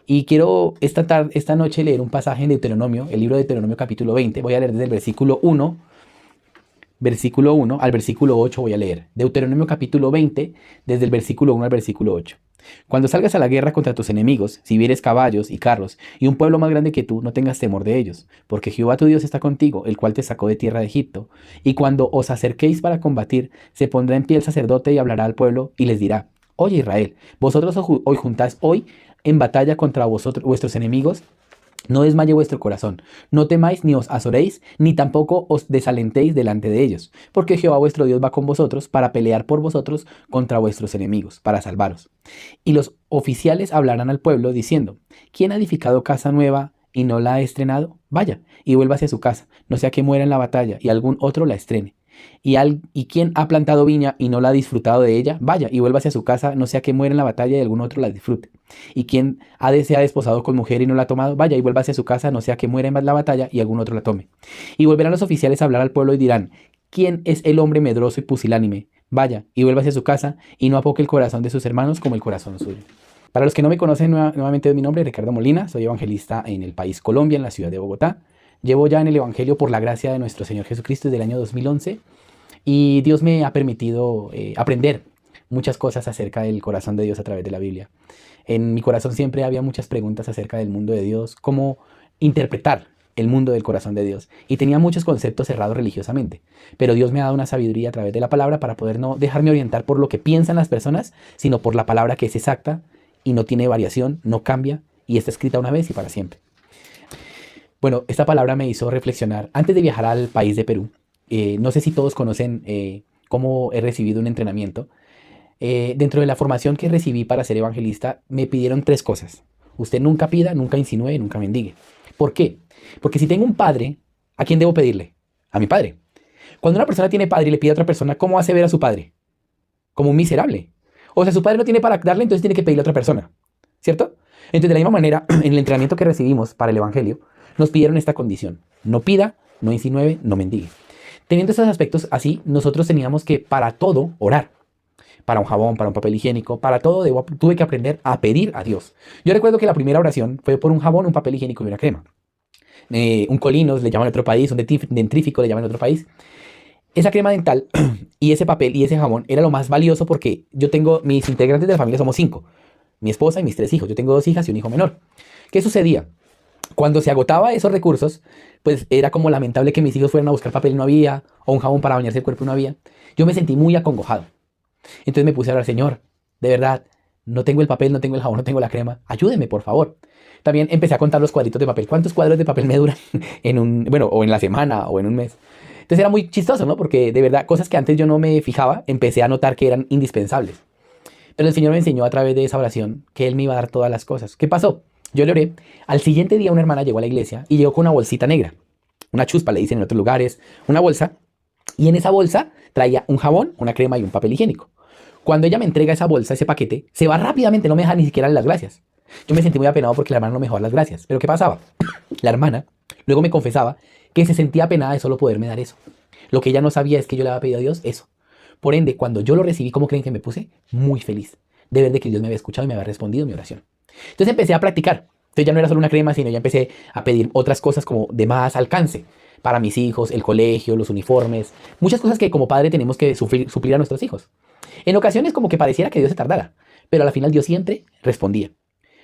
Y quiero esta noche leer un pasaje en Deuteronomio, el libro de Deuteronomio capítulo 20. Voy a leer desde el versículo 1 al versículo 8 voy a leer. Deuteronomio capítulo 20, desde el versículo 1 al versículo 8. Cuando salgas a la guerra contra tus enemigos, si vieres caballos y carros y un pueblo más grande que tú, no tengas temor de ellos, porque Jehová tu Dios está contigo, el cual te sacó de tierra de Egipto. Y cuando os acerquéis para combatir, se pondrá en pie el sacerdote y hablará al pueblo y les dirá: Oye Israel, vosotros hoy juntáis hoy en batalla contra vosotros, vuestros enemigos. No desmaye vuestro corazón, no temáis ni os azoréis, ni tampoco os desalentéis delante de ellos, porque Jehová vuestro Dios va con vosotros para pelear por vosotros contra vuestros enemigos, para salvaros. Y los oficiales hablarán al pueblo diciendo: ¿Quién ha edificado casa nueva y no la ha estrenado? Vaya, y vuelva hacia su casa, no sea que muera en la batalla y algún otro la estrene. ¿Y quién ha plantado viña y no la ha disfrutado de ella? Vaya, y vuelva hacia su casa, no sea que muera en la batalla y algún otro la disfrute. ¿Y quién se ha desposado con mujer y no la ha tomado? Vaya, y vuelva hacia su casa, no sea que muera en la batalla y algún otro la tome. Y volverán los oficiales a hablar al pueblo y dirán: ¿Quién es el hombre medroso y pusilánime? Vaya, y vuelva hacia su casa y no apoque el corazón de sus hermanos como el corazón suyo. Para los que no me conocen, nuevamente mi nombre es Ricardo Molina, soy evangelista en el país Colombia, en la ciudad de Bogotá. Llevo ya en el Evangelio por la gracia de nuestro Señor Jesucristo desde el año 2011 y Dios me ha permitido aprender muchas cosas acerca del corazón de Dios a través de la Biblia. En mi corazón siempre había muchas preguntas acerca del mundo de Dios, cómo interpretar el mundo del corazón de Dios. Y tenía muchos conceptos cerrados religiosamente. Pero Dios me ha dado una sabiduría a través de la palabra para poder no dejarme orientar por lo que piensan las personas, sino por la palabra que es exacta y no tiene variación, no cambia y está escrita una vez y para siempre. Bueno, esta palabra me hizo reflexionar antes de viajar al país de Perú. No sé si todos conocen cómo he recibido un entrenamiento. Dentro de la formación que recibí para ser evangelista, me pidieron 3 cosas. Usted nunca pida, nunca insinúe, nunca mendigue. ¿Por qué? Porque si tengo un padre, ¿a quién debo pedirle? A mi padre. Cuando una persona tiene padre y le pide a otra persona, ¿cómo hace ver a su padre? Como un miserable. O sea, su padre no tiene para darle, entonces tiene que pedirle a otra persona. ¿Cierto? Entonces, de la misma manera, en el entrenamiento que recibimos para el evangelio, nos pidieron esta condición: no pida, no insinúe, no mendigue. Teniendo esos aspectos así, nosotros teníamos que para todo orar. Para un jabón, para un papel higiénico, para todo tuve que aprender a pedir a Dios. Yo recuerdo que la primera oración fue por un jabón, un papel higiénico y una crema. Un colinos le llaman en otro país, un dentrífico le llaman en otro país. Esa crema dental y ese papel y ese jabón era lo más valioso porque yo tengo, mis integrantes de la familia somos 5. Mi esposa y mis 3 hijos. Yo tengo 2 hijas y un hijo menor. ¿Qué sucedía? Cuando se agotaba esos recursos, pues era como lamentable que mis hijos fueran a buscar papel y no había, o un jabón para bañarse el cuerpo y no había. Yo me sentí muy acongojado. Entonces me puse a orar: Señor, de verdad, no tengo el papel, no tengo el jabón, no tengo la crema, ayúdeme, por favor. También empecé a contar los cuadritos de papel. ¿Cuántos cuadros de papel me duran o en la semana o en un mes? Entonces era muy chistoso, ¿no? Porque de verdad, cosas que antes yo no me fijaba, empecé a notar que eran indispensables. Pero el Señor me enseñó a través de esa oración que Él me iba a dar todas las cosas. ¿Qué pasó? Yo le oré. Al siguiente día una hermana llegó a la iglesia y llegó con una bolsita negra. Una chuspa, le dicen en otros lugares. Una bolsa. Y en esa bolsa traía un jabón, una crema y un papel higiénico. Cuando ella me entrega esa bolsa, ese paquete, se va rápidamente, no me deja ni siquiera las gracias. Yo me sentí muy apenado porque la hermana no me dejó dar las gracias. Pero ¿qué pasaba? La hermana luego me confesaba que se sentía apenada de solo poderme dar eso. Lo que ella no sabía es que yo le había pedido a Dios eso. Por ende, cuando yo lo recibí, ¿cómo creen que me puse? Muy feliz de ver de que Dios me había escuchado y me había respondido mi oración. Entonces empecé a practicar. Entonces ya no era solo una crema, sino ya empecé a pedir otras cosas como de más alcance para mis hijos, el colegio, los uniformes, muchas cosas que como padre tenemos que suplir a nuestros hijos. En ocasiones como que pareciera que Dios se tardara, pero a la final Dios siempre respondía.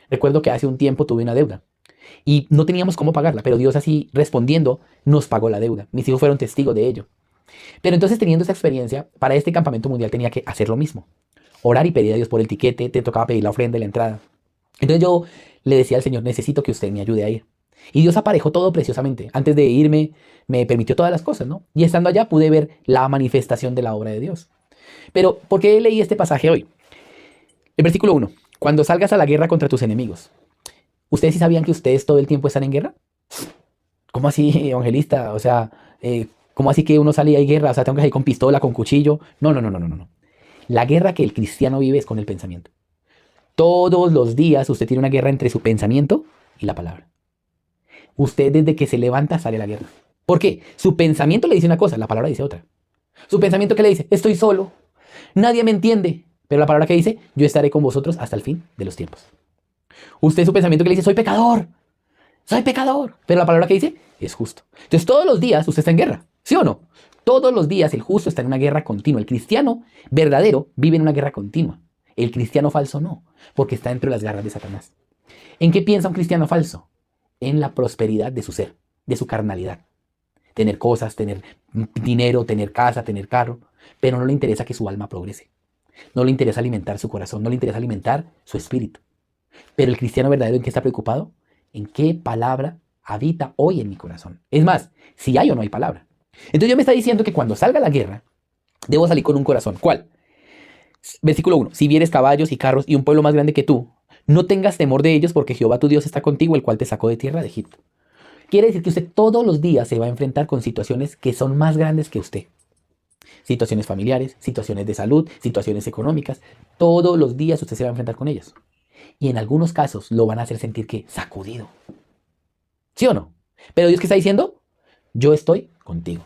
Recuerdo que hace un tiempo tuve una deuda y no teníamos cómo pagarla, pero Dios así respondiendo nos pagó la deuda. Mis hijos fueron testigos de ello. Pero entonces, teniendo esa experiencia, para este campamento mundial tenía que hacer lo mismo. Orar y pedir a Dios por el tiquete, te tocaba pedir la ofrenda y la entrada. Entonces yo le decía al Señor: necesito que usted me ayude a ir. Y Dios aparejó todo preciosamente. Antes de irme, me permitió todas las cosas, ¿no? Y estando allá pude ver la manifestación de la obra de Dios. Pero, ¿por qué leí este pasaje hoy? El versículo 1. Cuando salgas a la guerra contra tus enemigos. ¿Ustedes sí sabían que ustedes todo el tiempo están en guerra? ¿Cómo así, evangelista? O sea, ¿cómo así que uno sale y hay guerra? O sea, tengo que salir con pistola, con cuchillo. No, no, no, no, no, no. La guerra que el cristiano vive es con el pensamiento. Todos los días usted tiene una guerra entre su pensamiento y la palabra. Usted desde que se levanta sale a la guerra. ¿Por qué? Su pensamiento le dice una cosa, la palabra dice otra. Su pensamiento, ¿qué le dice? Estoy solo, nadie me entiende. Pero la palabra que dice: yo estaré con vosotros hasta el fin de los tiempos. Usted su pensamiento que le dice, soy pecador. Pero la palabra que dice es justo. Entonces todos los días usted está en guerra, ¿sí o no? Todos los días el justo está en una guerra continua. El cristiano verdadero vive en una guerra continua. El cristiano falso no, porque está dentro de las garras de Satanás. ¿En qué piensa un cristiano falso? En la prosperidad de su ser, de su carnalidad. Tener cosas, tener dinero, tener casa, tener carro, pero no le interesa que su alma progrese. No le interesa alimentar su corazón, no le interesa alimentar su espíritu. Pero el cristiano verdadero, ¿en qué está preocupado? En qué palabra habita hoy en mi corazón. Es más, si hay o no hay palabra. Entonces Dios me está diciendo que cuando salga la guerra, debo salir con un corazón. ¿Cuál? Versículo 1. Si vieres caballos y carros y un pueblo más grande que tú, no tengas temor de ellos porque Jehová tu Dios está contigo, el cual te sacó de tierra de Egipto. Quiere decir que usted todos los días se va a enfrentar con situaciones que son más grandes que usted. Situaciones familiares, situaciones de salud, situaciones económicas. Todos los días usted se va a enfrentar con ellas. Y en algunos casos lo van a hacer sentir que sacudido. ¿Sí o no? Pero Dios, ¿qué está diciendo? Yo estoy contigo.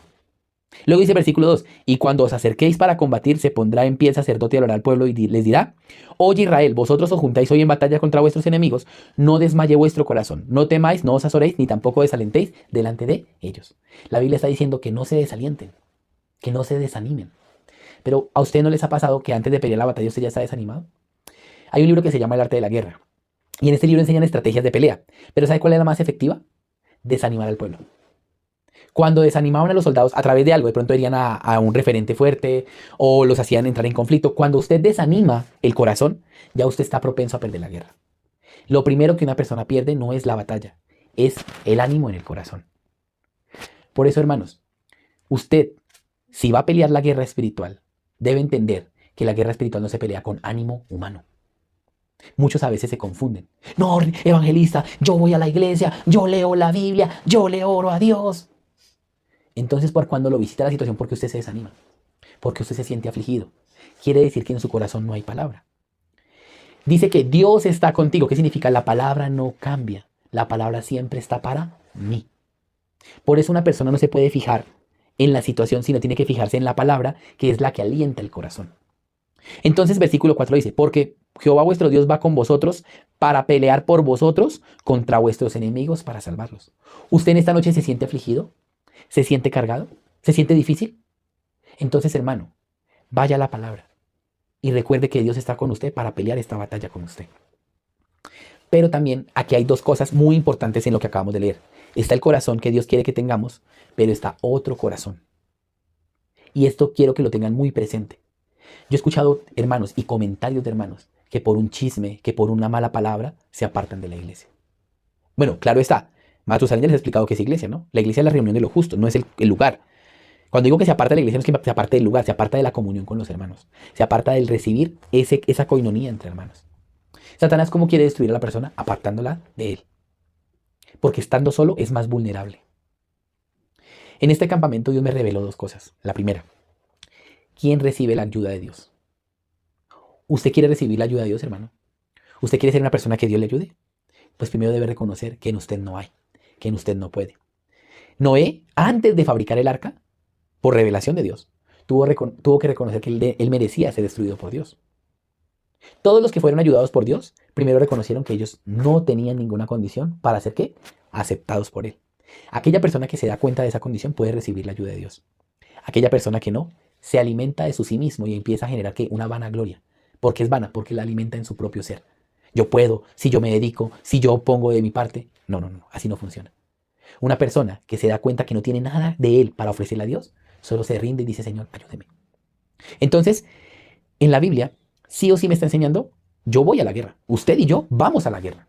Luego dice versículo 2, y cuando os acerquéis para combatir, se pondrá en pie el sacerdote y hablará al pueblo y les dirá, oye Israel, vosotros os juntáis hoy en batalla contra vuestros enemigos, no desmaye vuestro corazón, no temáis, no os azoréis, ni tampoco desalentéis delante de ellos. La Biblia está diciendo que no se desalienten, que no se desanimen. Pero ¿a usted no les ha pasado que antes de pelear la batalla usted ya está desanimado? Hay un libro que se llama El arte de la guerra, y en este libro enseñan estrategias de pelea, pero ¿sabe cuál es la más efectiva? Desanimar al pueblo. Cuando desanimaban a los soldados a través de algo, de pronto irían a un referente fuerte o los hacían entrar en conflicto. Cuando usted desanima el corazón, ya usted está propenso a perder la guerra. Lo primero que una persona pierde no es la batalla, es el ánimo en el corazón. Por eso, hermanos, usted, si va a pelear la guerra espiritual, debe entender que la guerra espiritual no se pelea con ánimo humano. Muchos a veces se confunden. No, evangelista, yo voy a la iglesia, yo leo la Biblia, yo le oro a Dios. Entonces, por cuando lo visita la situación, porque usted se desanima, porque usted se siente afligido, quiere decir que en su corazón no hay palabra. Dice que Dios está contigo. ¿Qué significa? La palabra no cambia. La palabra siempre está para mí. Por eso una persona no se puede fijar en la situación, sino tiene que fijarse en la palabra, que es la que alienta el corazón. Entonces, versículo 4 dice, porque Jehová vuestro Dios va con vosotros para pelear por vosotros contra vuestros enemigos para salvarlos. ¿Usted en esta noche se siente afligido? ¿Se siente cargado? ¿Se siente difícil? Entonces, hermano, vaya a la palabra y recuerde que Dios está con usted para pelear esta batalla con usted. Pero también aquí hay dos cosas muy importantes en lo que acabamos de leer. Está el corazón que Dios quiere que tengamos, pero está otro corazón. Y esto quiero que lo tengan muy presente. Yo he escuchado hermanos y comentarios de hermanos que por un chisme, que por una mala palabra, se apartan de la iglesia. Bueno, claro está. Matusalén ya les ha explicado qué es iglesia, ¿no? La iglesia es la reunión de lo justo, no es el lugar. Cuando digo que se aparta de la iglesia, no es que se aparte del lugar, se aparta de la comunión con los hermanos. Se aparta del recibir esa coinonía entre hermanos. Satanás, ¿cómo quiere destruir a la persona? Apartándola de él. Porque estando solo es más vulnerable. En este campamento Dios me reveló dos cosas. La primera, ¿quién recibe la ayuda de Dios? ¿Usted quiere recibir la ayuda de Dios, hermano? ¿Usted quiere ser una persona que Dios le ayude? Pues primero debe reconocer que en usted no hay, que en usted no puede. Noé, antes de fabricar el arca, por revelación de Dios, tuvo que reconocer que él merecía ser destruido por Dios. Todos los que fueron ayudados por Dios, primero reconocieron que ellos no tenían ninguna condición para ser ¿qué? Aceptados por Él. Aquella persona que se da cuenta de esa condición puede recibir la ayuda de Dios. Aquella persona que no, se alimenta de sí mismo y empieza a generar ¿qué? Una vanagloria. ¿Por qué es vana? Porque la alimenta en su propio ser. Yo puedo, si yo me dedico, si yo pongo de mi parte. No, así no funciona. Una persona que se da cuenta que no tiene nada de Él para ofrecerle a Dios, solo se rinde y dice, Señor, ayúdeme. Entonces, en la Biblia, sí o sí me está enseñando, yo voy a la guerra. Usted y yo vamos a la guerra.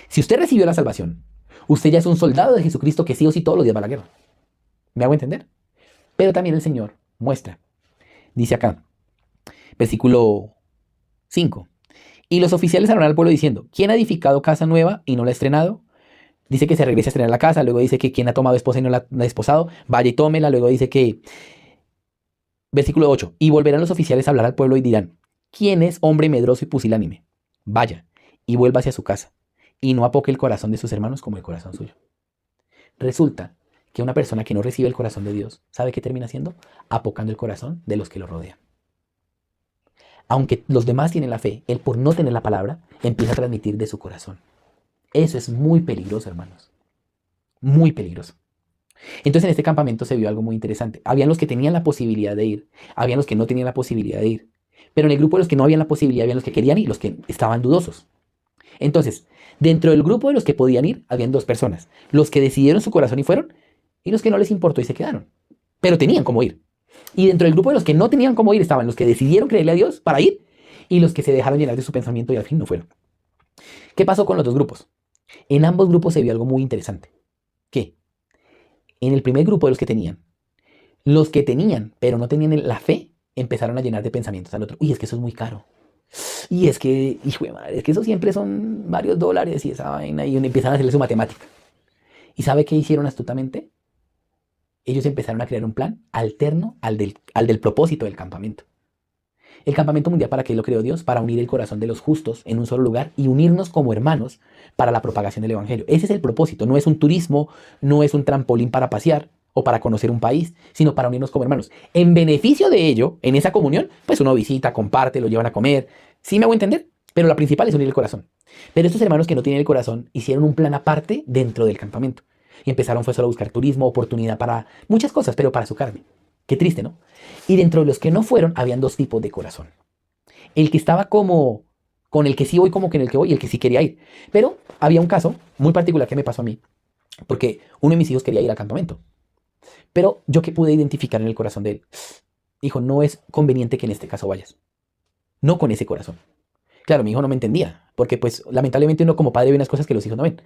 Si usted recibió la salvación, usted ya es un soldado de Jesucristo que sí o sí todos los días va a la guerra. ¿Me hago entender? Pero también el Señor muestra. Dice acá, versículo 5. Y los oficiales hablaron al pueblo diciendo, ¿quién ha edificado casa nueva y no la ha estrenado? Dice que se regrese a estrenar la casa, luego dice que quien ha tomado esposa y no la ha desposado, vaya y tómela, luego dice que, versículo 8, y volverán los oficiales a hablar al pueblo y dirán, ¿quién es hombre medroso y pusilánime? Vaya y vuelva hacia su casa, y no apoque el corazón de sus hermanos como el corazón suyo. Resulta que una persona que no recibe el corazón de Dios, ¿sabe qué termina haciendo? Apocando el corazón de los que lo rodean. Aunque los demás tienen la fe, él por no tener la palabra, empieza a transmitir de su corazón. Eso es muy peligroso, hermanos. Muy peligroso. Entonces en este campamento se vio algo muy interesante. Habían los que tenían la posibilidad de ir, habían los que no tenían la posibilidad de ir. Pero en el grupo de los que no habían la posibilidad, habían los que querían ir y los que estaban dudosos. Entonces, dentro del grupo de los que podían ir, habían dos personas. Los que decidieron su corazón y fueron, y los que no les importó y se quedaron. Pero tenían cómo ir. Y dentro del grupo de los que no tenían cómo ir estaban los que decidieron creerle a Dios para ir y los que se dejaron llenar de su pensamiento y al fin no fueron. ¿Qué pasó con los dos grupos? En ambos grupos se vio algo muy interesante. ¿Qué? En el primer grupo de los que tenían, pero no tenían la fe, empezaron a llenar de pensamientos al otro. Uy, es que eso es muy caro. Y es que, hijo de madre, es que eso siempre son varios dólares y esa vaina. Y empiezan a hacerle su matemática. ¿Y sabe qué hicieron astutamente? Ellos empezaron a crear un plan alterno al del propósito del campamento. El campamento mundial, ¿para qué lo creó Dios? Para unir el corazón de los justos en un solo lugar y unirnos como hermanos para la propagación del evangelio. Ese es el propósito. No es un turismo, no es un trampolín para pasear o para conocer un país, sino para unirnos como hermanos. En beneficio de ello, en esa comunión, pues uno visita, comparte, lo llevan a comer. ¿Sí me hago entender? Pero la principal es unir el corazón. Pero estos hermanos que no tienen el corazón hicieron un plan aparte dentro del campamento. Y empezaron fue solo a buscar turismo, oportunidad para muchas cosas, pero para su carne. Qué triste, ¿no? Y dentro de los que no fueron, habían dos tipos de corazón. El que estaba como con el que sí voy, como que en el que voy, y el que sí quería ir. Pero había un caso muy particular que me pasó a mí, porque uno de mis hijos quería ir al campamento. Pero yo que pude identificar en el corazón de él, hijo, no es conveniente que en este caso vayas. No con ese corazón. Claro, mi hijo no me entendía, porque pues lamentablemente uno como padre ve unas cosas que los hijos no ven.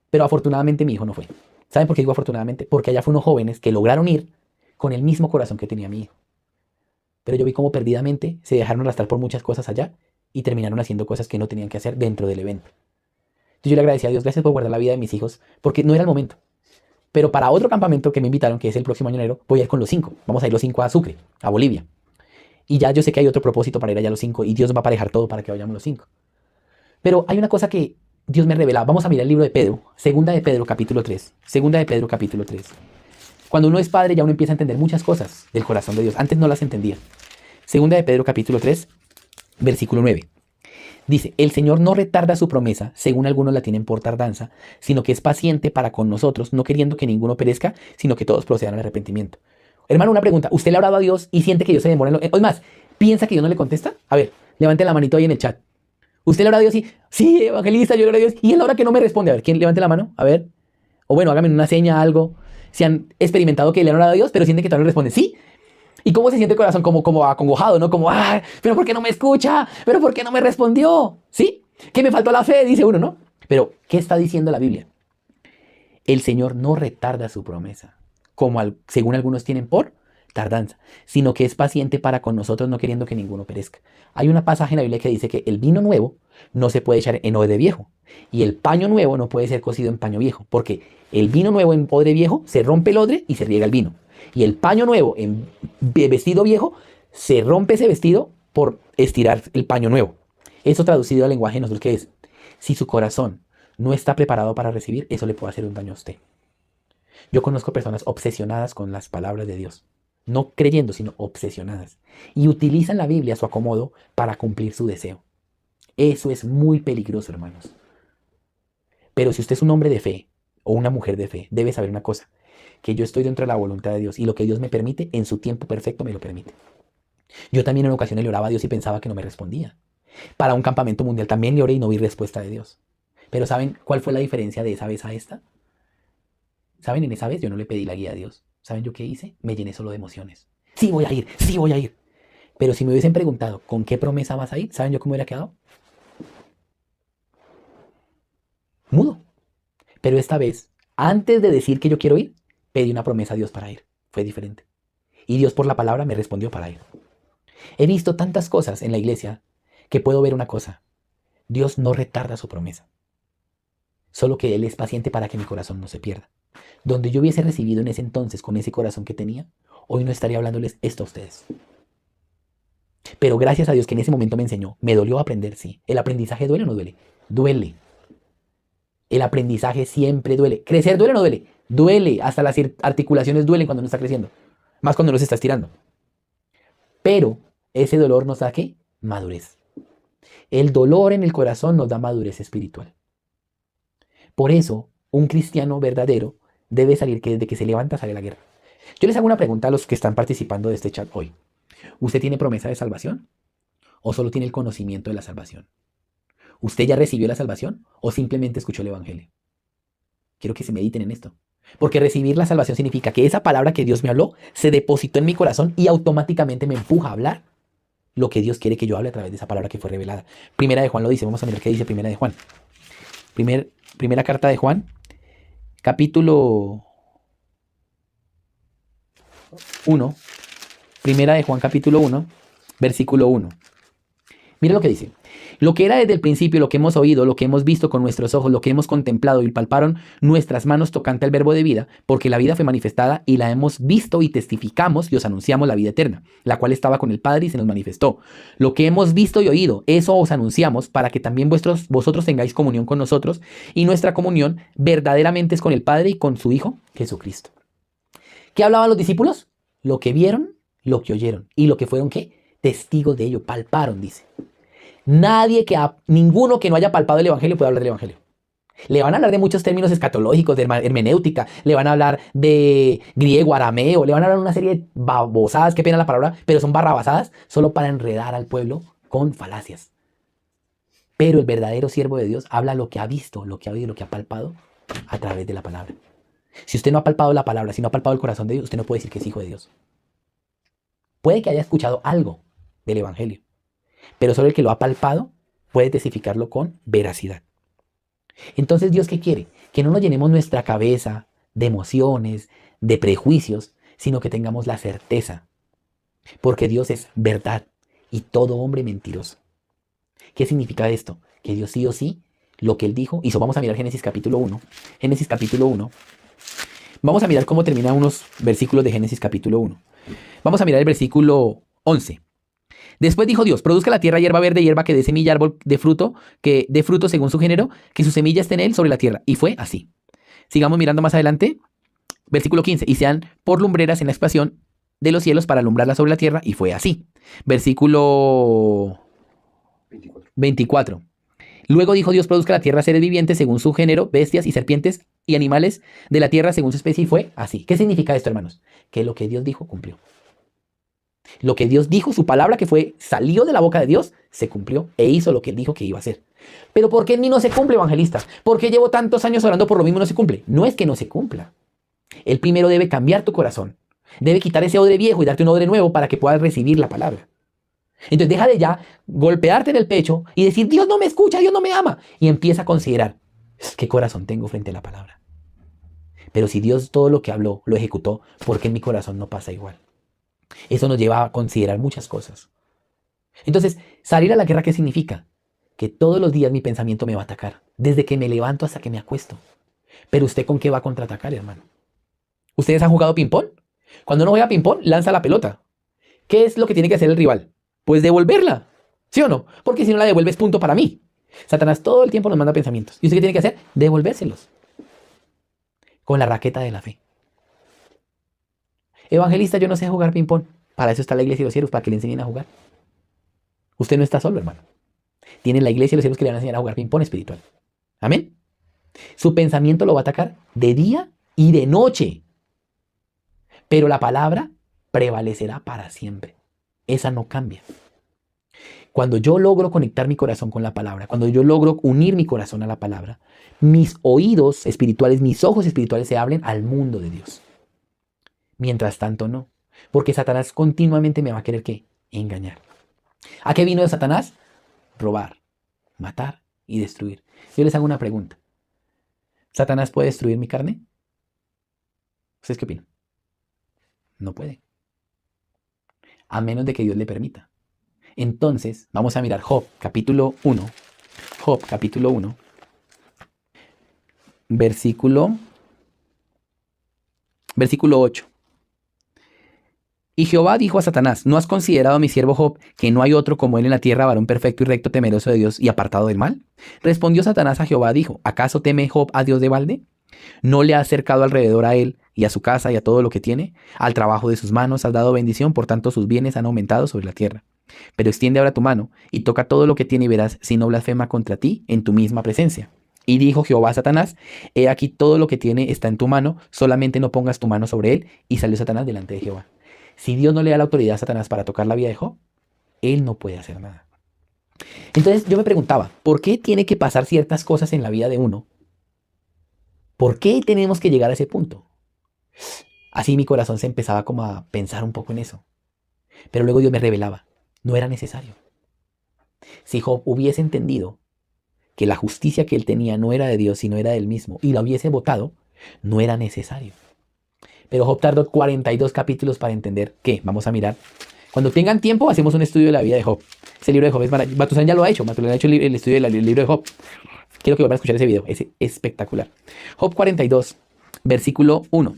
Pero afortunadamente mi hijo no fue. ¿Saben por qué digo afortunadamente? Porque allá fue unos jóvenes que lograron ir con el mismo corazón que tenía mi hijo. Pero yo vi cómo perdidamente se dejaron arrastrar por muchas cosas allá y terminaron haciendo cosas que no tenían que hacer dentro del evento. Entonces yo le agradecí a Dios, gracias por guardar la vida de mis hijos, porque no era el momento. Pero para otro campamento que me invitaron, que es el próximo año enero, voy a ir con los 5. Vamos a ir los 5 a Sucre, a Bolivia. Y ya yo sé que hay otro propósito para ir allá los 5 y Dios va a aparejar todo para que vayamos los 5. Pero hay una cosa que Dios me revela. Vamos a mirar el libro de Pedro, Segunda de Pedro capítulo 3. Segunda de Pedro capítulo 3. Cuando uno es padre ya uno empieza a entender muchas cosas del corazón de Dios. Antes no las entendía. Segunda de Pedro capítulo 3, versículo 9. Dice, el Señor no retarda su promesa, según algunos la tienen por tardanza, sino que es paciente para con nosotros, no queriendo que ninguno perezca, sino que todos procedan al arrepentimiento. Hermano, una pregunta. ¿Usted le ha orado a Dios y siente que Dios se demora en lo... Es más, ¿piensa que Dios no le contesta? A ver, levante la manito ahí en el chat. ¿Usted le ora a Dios y... Sí, evangelista, yo le oro a Dios. Y él ahora que no me responde. A ver, ¿quién levante la mano? A ver. O bueno, hágame una seña, algo. Si han experimentado que le han orado a Dios, pero sienten que todavía no responde. Sí. ¿Y cómo se siente el corazón? Como acongojado, ¿no? Como, ah, pero ¿por qué no me escucha? ¿Pero por qué no me respondió? ¿Sí? Que me faltó la fe, dice uno, ¿no? Pero, ¿qué está diciendo la Biblia? El Señor no retarda su promesa, como según algunos tienen por tardanza, sino que es paciente para con nosotros, no queriendo que ninguno perezca. Hay una pasaje en la Biblia que dice que el vino nuevo no se puede echar en odre viejo y el paño nuevo no puede ser cocido en paño viejo, porque el vino nuevo en odre viejo se rompe el odre y se riega el vino. Y el paño nuevo en vestido viejo se rompe ese vestido por estirar el paño nuevo. Eso traducido al lenguaje de nosotros, que es, si su corazón no está preparado para recibir, eso le puede hacer un daño a usted. Yo conozco personas obsesionadas con las palabras de Dios. No creyendo, sino obsesionadas. Y utilizan la Biblia a su acomodo para cumplir su deseo. Eso es muy peligroso, hermanos. Pero si usted es un hombre de fe o una mujer de fe, debe saber una cosa. Que yo estoy dentro de la voluntad de Dios y lo que Dios me permite, en su tiempo perfecto me lo permite. Yo también en ocasiones le oraba a Dios y pensaba que no me respondía. Para un campamento mundial también le oré y no vi respuesta de Dios. Pero ¿saben cuál fue la diferencia de esa vez a esta? ¿Saben? En esa vez yo no le pedí la guía a Dios. ¿Saben yo qué hice? Me llené solo de emociones. Sí voy a ir, sí voy a ir. Pero si me hubiesen preguntado, ¿con qué promesa vas a ir? ¿Saben yo cómo hubiera quedado? Mudo. Pero esta vez, antes de decir que yo quiero ir, pedí una promesa a Dios para ir. Fue diferente. Y Dios por la palabra me respondió para ir. He visto tantas cosas en la iglesia que puedo ver una cosa. Dios no retarda su promesa. Solo que Él es paciente para que mi corazón no se pierda. Donde yo hubiese recibido en ese entonces con ese corazón que tenía, hoy no estaría hablándoles esto a ustedes. Pero gracias a Dios que en ese momento me enseñó, me dolió aprender, sí. ¿El aprendizaje duele o no duele? Duele. El aprendizaje siempre duele. ¿Crecer duele o no duele? Duele. Hasta las articulaciones duelen cuando uno está creciendo. Más cuando uno se está estirando. Pero ese dolor nos da ¿qué? madurez. El dolor en el corazón nos da madurez espiritual. Por eso, un cristiano verdadero debe salir, que desde que se levanta sale a la guerra. Yo les hago una pregunta a los que están participando de este chat hoy. ¿Usted tiene promesa de salvación? ¿O solo tiene el conocimiento de la salvación? ¿Usted ya recibió la salvación o simplemente escuchó el evangelio? Quiero que se mediten en esto. Porque recibir la salvación significa que esa palabra que Dios me habló se depositó en mi corazón y automáticamente me empuja a hablar lo que Dios quiere que yo hable a través de esa palabra que fue revelada. Primera de Juan lo dice. Vamos a mirar qué dice Primera de Juan. Primera carta de Juan, capítulo 1. Primera de Juan, capítulo 1, versículo 1. Mira lo que dice. Lo que era desde el principio, lo que hemos oído, lo que hemos visto con nuestros ojos, lo que hemos contemplado y palparon nuestras manos tocante al verbo de vida, porque la vida fue manifestada y la hemos visto y testificamos y os anunciamos la vida eterna, la cual estaba con el Padre y se nos manifestó. Lo que hemos visto y oído, eso os anunciamos para que también vosotros tengáis comunión con nosotros, y nuestra comunión verdaderamente es con el Padre y con su Hijo, Jesucristo. ¿Qué hablaban los discípulos? Lo que vieron, lo que oyeron y lo que fueron, ¿qué? Testigos de ello, palparon, dice. Ninguno que no haya palpado el evangelio puede hablar del evangelio. Le van a hablar de muchos términos escatológicos, de hermenéutica, le van a hablar de griego, arameo, le van a hablar de una serie de babosadas, qué pena la palabra, pero son barrabasadas solo para enredar al pueblo con falacias. Pero el verdadero siervo de Dios habla lo que ha visto, lo que ha oído, lo que ha palpado a través de la palabra. Si usted no ha palpado la palabra, si no ha palpado el corazón de Dios, usted no puede decir que es hijo de Dios. Puede que haya escuchado algo del evangelio, pero solo el que lo ha palpado puede testificarlo con veracidad. Entonces, ¿Dios qué quiere? Que no nos llenemos nuestra cabeza de emociones, de prejuicios, sino que tengamos la certeza. Porque Dios es verdad y todo hombre mentiroso. ¿Qué significa esto? Que Dios sí o sí, lo que Él dijo, y eso vamos a mirar Génesis capítulo 1. Génesis capítulo 1. Vamos a mirar cómo terminan unos versículos de Génesis capítulo 1. Vamos a mirar el versículo 11. Después dijo Dios, produzca la tierra hierba verde, hierba que dé semilla, árbol de fruto, que dé fruto según su género, que su semilla esté en él sobre la tierra. Y fue así. Sigamos mirando más adelante. Versículo 15. Y sean por lumbreras en la expansión de los cielos para alumbrarla sobre la tierra. Y fue así. Versículo 24. Luego dijo Dios, produzca la tierra seres vivientes según su género, bestias y serpientes y animales de la tierra según su especie. Y fue así. ¿Qué significa esto, hermanos? Que lo que Dios dijo cumplió. Lo que Dios dijo, su palabra que salió de la boca de Dios, se cumplió e hizo lo que Él dijo que iba a hacer. Pero ¿por qué en mí no se cumple, evangelista? ¿Por qué llevo tantos años orando por lo mismo y no se cumple? No es que no se cumpla. Él primero debe cambiar tu corazón. Debe quitar ese odre viejo y darte un odre nuevo para que puedas recibir la palabra. Entonces deja de ya golpearte en el pecho y decir, Dios no me escucha, Dios no me ama. Y empieza a considerar, ¿qué corazón tengo frente a la palabra? Pero si Dios todo lo que habló lo ejecutó, ¿por qué en mi corazón no pasa igual? Eso nos lleva a considerar muchas cosas. Entonces, salir a la guerra, ¿qué significa? Que todos los días mi pensamiento me va a atacar, desde que me levanto hasta que me acuesto. Pero ¿usted con qué va a contraatacar, hermano? ¿Ustedes han jugado ping-pong? Cuando uno juega ping-pong, lanza la pelota. ¿Qué es lo que tiene que hacer el rival? Pues devolverla, ¿sí o no? Porque si no la devuelve es punto para mí. Satanás todo el tiempo nos manda pensamientos. ¿Y usted qué tiene que hacer? Devolvérselos. Con la raqueta de la fe. Evangelista, yo no sé jugar ping-pong. Para eso está la iglesia de los cielos, para que le enseñen a jugar. Usted no está solo, hermano. Tiene la iglesia de los cielos que le van a enseñar a jugar ping-pong espiritual. Amén. Su pensamiento lo va a atacar de día y de noche. Pero la palabra prevalecerá para siempre. Esa no cambia. Cuando yo logro conectar mi corazón con la palabra, cuando yo logro unir mi corazón a la palabra, mis oídos espirituales, mis ojos espirituales se abren al mundo de Dios. Mientras tanto, no. Porque Satanás continuamente me va a querer, ¿qué? Engañar. ¿A qué vino de Satanás? Robar, matar y destruir. Yo les hago una pregunta. ¿Satanás puede destruir mi carne? ¿Ustedes qué opinan? No puede. A menos de que Dios le permita. Entonces, vamos a mirar Job, capítulo 1. Job, capítulo 1. Versículo 8. Y Jehová dijo a Satanás, ¿no has considerado a mi siervo Job, que no hay otro como él en la tierra, varón perfecto y recto, temeroso de Dios y apartado del mal? Respondió Satanás a Jehová, dijo, ¿acaso teme Job a Dios de balde? ¿No le has cercado alrededor a él y a su casa y a todo lo que tiene? Al trabajo de sus manos has dado bendición, por tanto sus bienes han aumentado sobre la tierra. Pero extiende ahora tu mano y toca todo lo que tiene y verás si no blasfema contra ti en tu misma presencia. Y dijo Jehová a Satanás, he aquí todo lo que tiene está en tu mano, solamente no pongas tu mano sobre él. Y salió Satanás delante de Jehová. Si Dios no le da la autoridad a Satanás para tocar la vida de Job, él no puede hacer nada. Entonces yo me preguntaba, ¿por qué tiene que pasar ciertas cosas en la vida de uno? ¿Por qué tenemos que llegar a ese punto? Así mi corazón se empezaba como a pensar un poco en eso. Pero luego Dios me revelaba, no era necesario. Si Job hubiese entendido que la justicia que él tenía no era de Dios, sino era del mismo, y la hubiese votado, no era necesario. Pero Job tardó 42 capítulos para entender que, vamos a mirar, cuando tengan tiempo hacemos un estudio de la vida de Job. Ese libro de Job es maravilloso. Matusalén ya lo ha hecho, Matusalén ha hecho el estudio del libro de Job. Quiero que vuelvan a escuchar ese video, es espectacular. Job 42, versículo 1.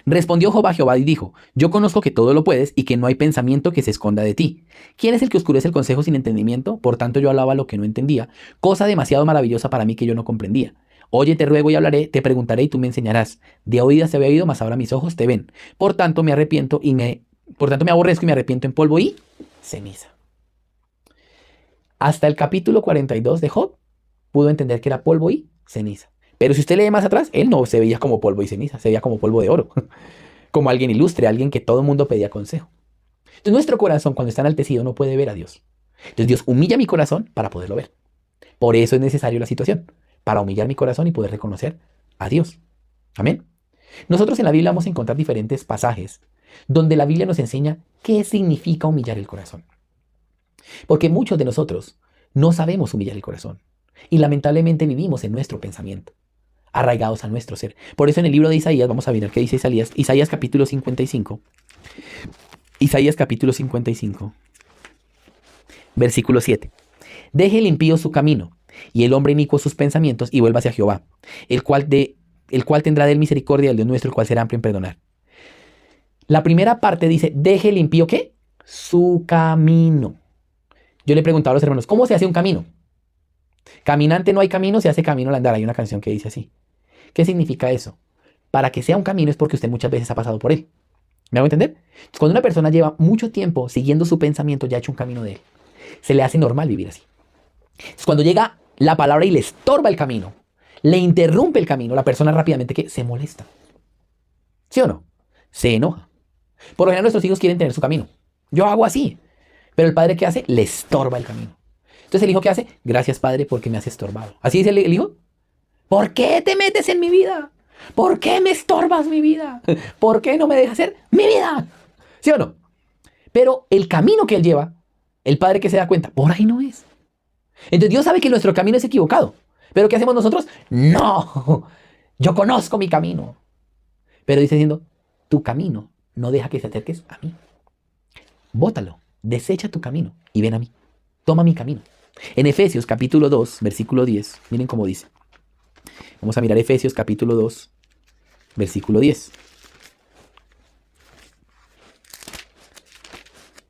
Respondió Job a Jehová y dijo, yo conozco que todo lo puedes y que no hay pensamiento que se esconda de ti. ¿Quién es el que oscurece el consejo sin entendimiento? Por tanto yo hablaba lo que no entendía, cosa demasiado maravillosa para mí que yo no comprendía. Oye, te ruego y hablaré, te preguntaré y tú me enseñarás. De oídas te había oído, mas ahora mis ojos te ven. Por tanto me aborrezco y me arrepiento en polvo y ceniza. Hasta el capítulo 42 de Job pudo entender que era polvo y ceniza. Pero si usted lee más atrás, él no se veía como polvo y ceniza, se veía como polvo de oro, como alguien ilustre, alguien que todo el mundo pedía consejo. Entonces nuestro corazón cuando está enaltecido no puede ver a Dios. Entonces Dios humilla mi corazón para poderlo ver. Por eso es necesario la situación, para humillar mi corazón y poder reconocer a Dios. Amén. Nosotros en la Biblia vamos a encontrar diferentes pasajes donde la Biblia nos enseña qué significa humillar el corazón. Porque muchos de nosotros no sabemos humillar el corazón y lamentablemente vivimos en nuestro pensamiento, arraigados a nuestro ser. Por eso en el libro de Isaías, vamos a mirar qué dice Isaías, Isaías capítulo 55, versículo 7. Deje el impío su camino y el hombre inicuo sus pensamientos y vuelva hacia Jehová, el cual tendrá de él misericordia, el Dios nuestro, el cual será amplio en perdonar. La primera parte dice, deje el impío, ¿qué? Su camino. Yo le preguntaba a los hermanos, ¿cómo se hace un camino? Caminante no hay camino, se hace camino al andar. Hay una canción que dice así. ¿Qué significa eso? Para que sea un camino es porque usted muchas veces ha pasado por él. ¿Me hago entender? Entonces, cuando una persona lleva mucho tiempo siguiendo su pensamiento, ya ha hecho un camino de él. Se le hace normal vivir así. Entonces, cuando llega la palabra y le estorba el camino, le interrumpe el camino, la persona rápidamente ¿qué? Se molesta. ¿Sí o no? Se enoja. Por lo general nuestros hijos quieren tener su camino. Yo hago así. Pero el padre ¿qué hace? Le estorba el camino. Entonces el hijo ¿qué hace? Gracias padre porque me has estorbado. ¿Así dice el hijo? ¿Por qué te metes en mi vida? ¿Por qué me estorbas mi vida? ¿Por qué no me dejas hacer mi vida? ¿Sí o no? Pero el camino que él lleva, el padre que se da cuenta, por ahí no es. Entonces Dios sabe que nuestro camino es equivocado. ¿Pero qué hacemos nosotros? No, yo conozco mi camino. Pero dice diciendo, tu camino no deja que te acerques a mí. Bótalo, desecha tu camino y ven a mí. Toma mi camino. En Efesios capítulo 2, versículo 10, miren cómo dice. Vamos a mirar Efesios capítulo 2, versículo 10.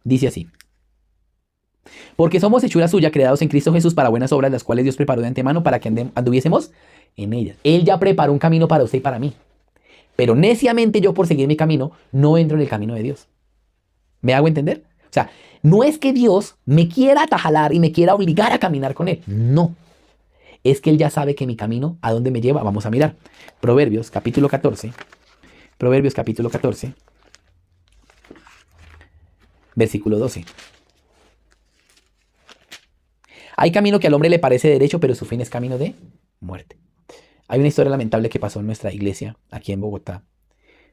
Dice así. Porque somos hechura suya, creados en Cristo Jesús para buenas obras, las cuales Dios preparó de antemano para que anduviésemos en ellas. Él ya preparó un camino para usted y para mí. Pero neciamente yo por seguir mi camino, no entro en el camino de Dios. ¿Me hago entender? O sea, no es que Dios me quiera atajalar y me quiera obligar a caminar con Él. No. Es que Él ya sabe que mi camino, ¿a dónde me lleva? Vamos a mirar. Proverbios capítulo 14. Proverbios capítulo 14. Versículo 12. Hay camino que al hombre le parece derecho, pero su fin es camino de muerte. Hay una historia lamentable que pasó en nuestra iglesia, aquí en Bogotá.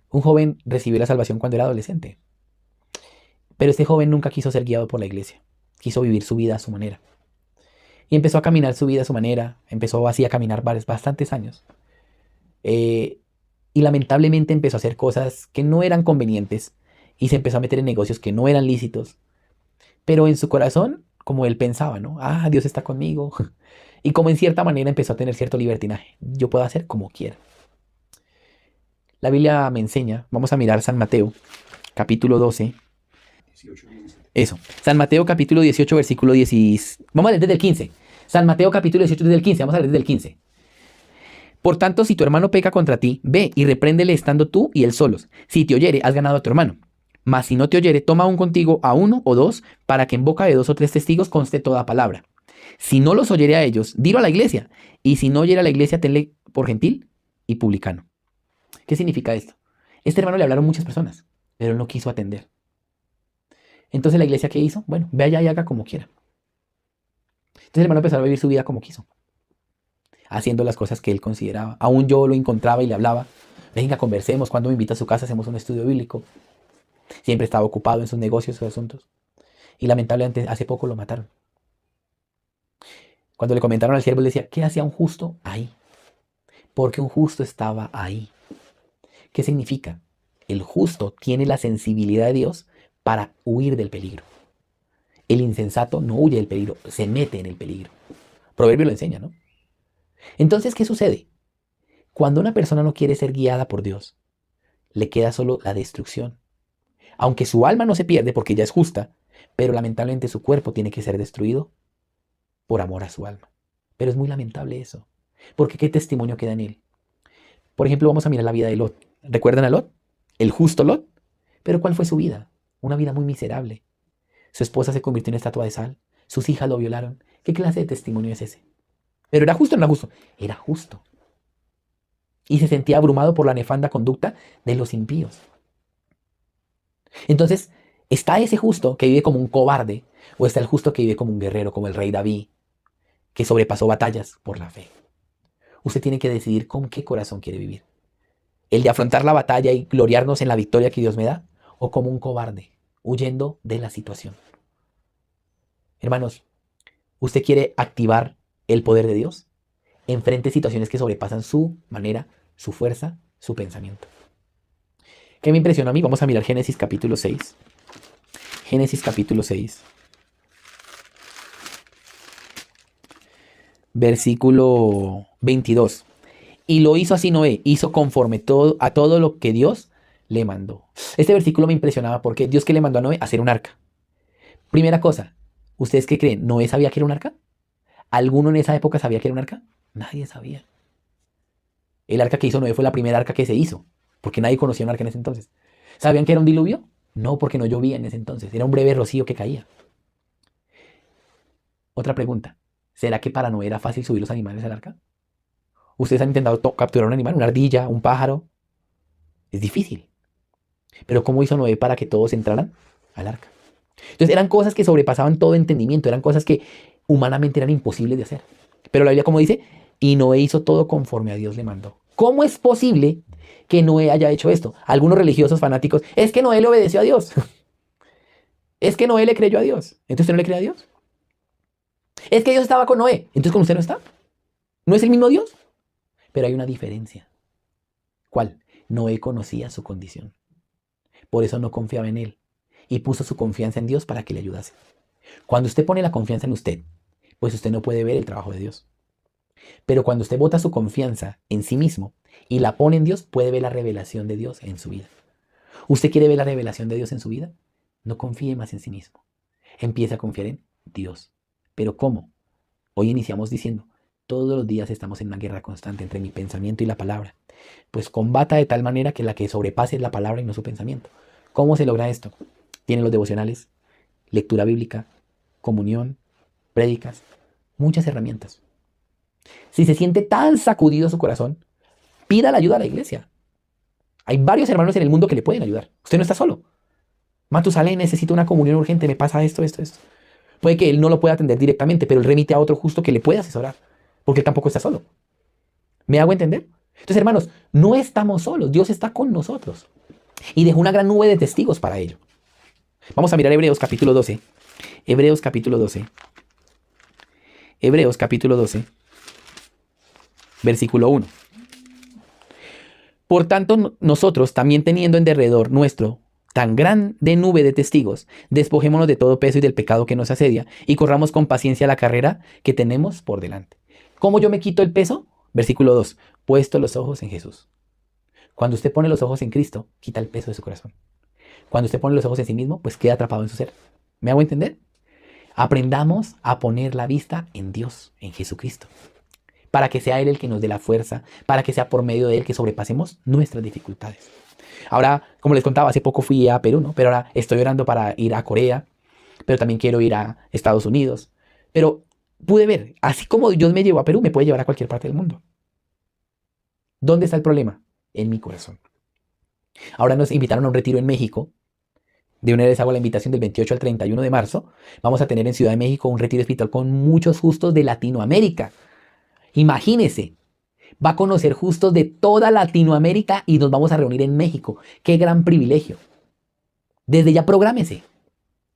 Un joven recibió la salvación cuando era adolescente. Pero este joven nunca quiso ser guiado por la iglesia. Quiso vivir su vida a su manera. Y empezó a caminar su vida a su manera. Empezó así a caminar bastantes años. Y lamentablemente empezó a hacer cosas que no eran convenientes. Y se empezó a meter en negocios que no eran lícitos. Pero en su corazón, como él pensaba, ¿no? Ah, Dios está conmigo. Y como en cierta manera empezó a tener cierto libertinaje. Yo puedo hacer como quiera. La Biblia me enseña. Vamos a mirar San Mateo, capítulo 12. Eso. San Mateo capítulo 18, versículo 10. Vamos a leer desde el 15. San Mateo capítulo 18 desde el 15. Vamos a leer desde el 15. Por tanto, si tu hermano peca contra ti, ve y repréndele estando tú y él solos. Si te oyere, has ganado a tu hermano. Mas si no te oyere, toma aún contigo a uno o dos, para que en boca de 2 o 3 testigos conste toda palabra. Si no los oyere a ellos, dilo a la iglesia. Y si no oyere a la iglesia, tenle por gentil y publicano. ¿Qué significa esto? Este hermano le hablaron muchas personas, pero él no quiso atender. Entonces la iglesia, ¿qué hizo? Bueno, ve allá y haga como quiera. Entonces el hermano empezó a vivir su vida como quiso, haciendo las cosas que él consideraba. Aún yo lo encontraba y le hablaba. Venga, conversemos. Cuando me invita a su casa, hacemos un estudio bíblico. Siempre estaba ocupado en sus negocios, sus asuntos. Y lamentablemente hace poco lo mataron. Cuando le comentaron al siervo, le decía, ¿qué hacía un justo ahí? Porque un justo estaba ahí. ¿Qué significa? El justo tiene la sensibilidad de Dios para huir del peligro. El insensato no huye del peligro, se mete en el peligro. Proverbio lo enseña, ¿no? Entonces, ¿qué sucede? Cuando una persona no quiere ser guiada por Dios, le queda solo la destrucción. Aunque su alma no se pierde porque ella es justa, pero lamentablemente su cuerpo tiene que ser destruido por amor a su alma. Pero es muy lamentable eso, porque ¿qué testimonio queda en él? Por ejemplo, vamos a mirar la vida de Lot. ¿Recuerdan a Lot? El justo Lot. Pero ¿cuál fue su vida? Una vida muy miserable. Su esposa se convirtió en estatua de sal. Sus hijas lo violaron. ¿Qué clase de testimonio es ese? ¿Pero era justo o no era justo? Era justo. Y se sentía abrumado por la nefanda conducta de los impíos. Entonces, ¿está ese justo que vive como un cobarde? ¿O está el justo que vive como un guerrero, como el rey David, que sobrepasó batallas por la fe? Usted tiene que decidir con qué corazón quiere vivir. ¿El de afrontar la batalla y gloriarnos en la victoria que Dios me da? ¿O como un cobarde, huyendo de la situación? Hermanos, ¿usted quiere activar el poder de Dios? Enfrente situaciones que sobrepasan su manera, su fuerza, su pensamiento. ¿Qué me impresionó a mí? Vamos a mirar Génesis capítulo 6. Génesis capítulo 6. Versículo 22. Y lo hizo así Noé, hizo conforme a todo lo que Dios le mandó. Este versículo me impresionaba porque Dios que le mandó a Noé hacer un arca. Primera cosa, ¿ustedes qué creen? ¿Noé sabía que era un arca? ¿Alguno en esa época sabía que era un arca? Nadie sabía. El arca que hizo Noé fue la primera arca que se hizo, porque nadie conocía un arca en ese entonces. ¿Sabían que era un diluvio? No, porque no llovía en ese entonces. Era un breve rocío que caía. Otra pregunta. ¿Será que para Noé era fácil subir los animales al arca? ¿Ustedes han intentado capturar un animal, una ardilla, un pájaro? Es difícil. Pero ¿cómo hizo Noé para que todos entraran al arca? Entonces eran cosas que sobrepasaban todo entendimiento, eran cosas que humanamente eran imposibles de hacer. Pero la Biblia, como dice, y Noé hizo todo conforme a Dios le mandó. ¿Cómo es posible que Noé haya hecho esto? Algunos religiosos fanáticos, es que Noé le obedeció a Dios. Es que Noé le creyó a Dios. ¿Entonces usted no le cree a Dios? Es que Dios estaba con Noé. ¿Entonces con usted no está? ¿No es el mismo Dios? Pero hay una diferencia. ¿Cuál? Noé conocía su condición. Por eso no confiaba en él. Y puso su confianza en Dios para que le ayudase. Cuando usted pone la confianza en usted, pues usted no puede ver el trabajo de Dios. Pero cuando usted bota su confianza en sí mismo y la pone en Dios, puede ver la revelación de Dios en su vida. ¿Usted quiere ver la revelación de Dios en su vida? No confíe más en sí mismo. Empiece a confiar en Dios. ¿Pero cómo? Hoy iniciamos diciendo, todos los días estamos en una guerra constante entre mi pensamiento y la palabra. Pues combata de tal manera que la que sobrepase es la palabra y no su pensamiento. ¿Cómo se logra esto? Tiene los devocionales, lectura bíblica, comunión, prédicas, muchas herramientas. Si se siente tan sacudido su corazón, pida la ayuda a la iglesia. Hay varios hermanos en el mundo que le pueden ayudar. Usted no está solo. Matusalén, necesito una comunión urgente, me pasa esto. Puede que él no lo pueda atender directamente, pero él remite a otro justo que le pueda asesorar, porque él tampoco está solo. ¿Me hago entender? Entonces, hermanos, no estamos solos, Dios está con nosotros. Y dejó una gran nube de testigos para ello. Vamos a mirar Hebreos capítulo 12. Hebreos capítulo 12. Hebreos capítulo 12. Versículo 1. Por tanto, nosotros, también teniendo en derredor nuestro tan grande nube de testigos, despojémonos de todo peso y del pecado que nos asedia, y corramos con paciencia la carrera que tenemos por delante. ¿Cómo yo me quito el peso? Versículo 2. Puesto los ojos en Jesús. Cuando usted pone los ojos en Cristo, quita el peso de su corazón. Cuando usted pone los ojos en sí mismo, pues queda atrapado en su ser. ¿Me hago entender? Aprendamos a poner la vista en Dios, en Jesucristo. para que sea Él el que nos dé la fuerza, para que sea por medio de Él que sobrepasemos nuestras dificultades. Ahora, como les contaba, hace poco fui a Perú, ¿no? Pero ahora estoy orando para ir a Corea, pero también quiero ir a Estados Unidos. Pero pude ver, así como Dios me llevó a Perú, me puede llevar a cualquier parte del mundo. ¿Dónde está el problema? En mi corazón. Ahora nos invitaron a un retiro en México. De una vez les hago la invitación del 28 al 31 de marzo. Vamos a tener en Ciudad de México un retiro espiritual con muchos justos de Latinoamérica. Imagínense, va a conocer justos de toda Latinoamérica y nos vamos a reunir en México. ¡Qué gran privilegio! Desde ya prográmese.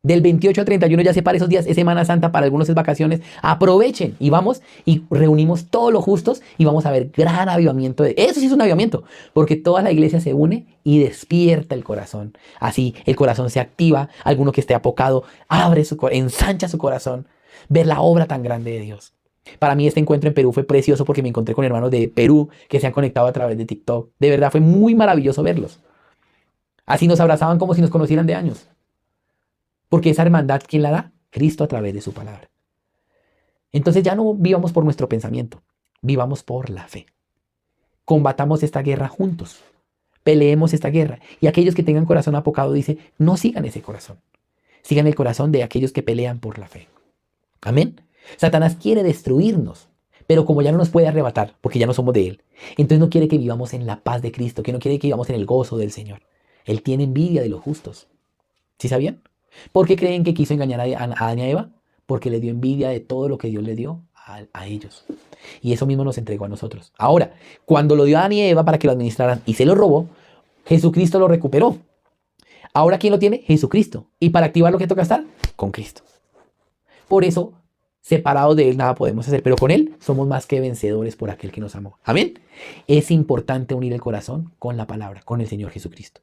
Del 28 al 31 ya separa esos días, es Semana Santa, para algunos es vacaciones. Aprovechen y vamos y reunimos todos los justos y vamos a ver gran avivamiento. Eso sí es un avivamiento, porque toda la iglesia se une y despierta el corazón. Así el corazón se activa, alguno que esté apocado abre ensancha su corazón, ver la obra tan grande de Dios. Para mí este encuentro en Perú fue precioso porque me encontré con hermanos de Perú que se han conectado a través de TikTok. De verdad fue muy maravilloso verlos. Así nos abrazaban como si nos conocieran de años. Porque esa hermandad, ¿quién la da? Cristo a través de su palabra. Entonces ya no vivamos por nuestro pensamiento, vivamos por la fe. Combatamos esta guerra juntos, peleemos esta guerra. Y aquellos que tengan corazón apocado, dice, no sigan ese corazón. Sigan el corazón de aquellos que pelean por la fe. Amén. Satanás quiere destruirnos, pero como ya no nos puede arrebatar, porque ya no somos de él, entonces no quiere que vivamos en la paz de Cristo, que no quiere que vivamos en el gozo del Señor. Él tiene envidia de los justos. ¿Sí sabían? ¿Por qué creen que quiso engañar a Adán y a Eva? Porque le dio envidia de todo lo que Dios le dio a ellos. Y eso mismo nos entregó a nosotros. Ahora, cuando lo dio a Adán y Eva para que lo administraran y se lo robó, Jesucristo lo recuperó. Ahora, ¿quién lo tiene? Jesucristo. Y para activar lo que toca estar, con Cristo. Por eso, separados de Él nada podemos hacer, pero con Él somos más que vencedores por aquel que nos amó. Amén. Es importante unir el corazón con la palabra, con el Señor Jesucristo.